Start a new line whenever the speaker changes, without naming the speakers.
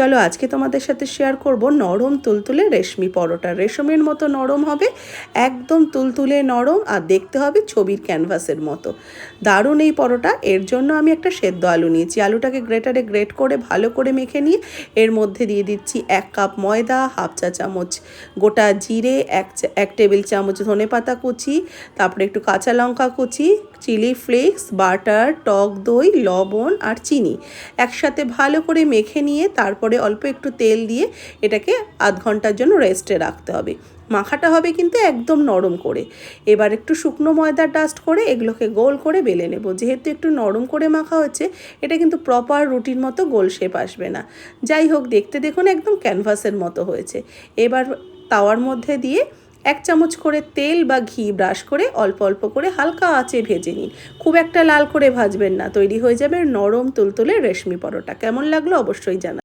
চলো আজকে তোমাদের সাথে শেয়ার করব নরম তুলতুলে রেশমি পরোটা। রেশমের মতো নরম হবে, একদম তুলতুলে নরম, আর দেখতে হবে ছবির ক্যানভাসের মতো। দারুণ এই পরোটা। এর জন্য আমি একটা সেদ্ধ আলু নিয়েছি। আলুটাকে গ্রেটারে গ্রেট করে ভালো করে মেখে নিয়ে এর মধ্যে দিয়ে দিচ্ছি 1 কাপ ময়দা, হাফ চা চামচ গোটা জিরে, এক টেবিল চামচ ধনেপাতা কুচি, তারপরে একটু কাঁচা লঙ্কা কুচি, চিলি ফ্লেক্স, বাটার, টক দই, লবণ আর চিনি একসাথে ভালো করে মেখে নিয়ে তারপরে অল্প একটু তেল দিয়ে এটাকে আধ ঘন্টার জন্য রেস্টে রাখতে হবে। মাখাটা হবে কিন্তু একদম নরম করে। এবার একটু শুকনো ময়দা ডাস্ট করে এগুলোকে গোল করে বেলে নেব। যেহেতু একটু নরম করে মাখা হচ্ছে, এটা কিন্তু প্রপার রুটির মতো গোল শেপ আসবে না। যাই হোক, দেখতে দেখুন একদম ক্যানভাসের মতো হয়েছে। এবার তাওয়ার মধ্যে দিয়ে 1 চামচ করে তেল বা ঘি ব্রাশ করে অল্প অল্প করে হালকা আঁচে ভেজে নিন। খুব একটা লাল করে ভাজবেন না। তৈরি হয়ে যাবে নরম তুলতুলে রেশমি পরোটা। কেমন লাগলো অবশ্যই জানাবেন।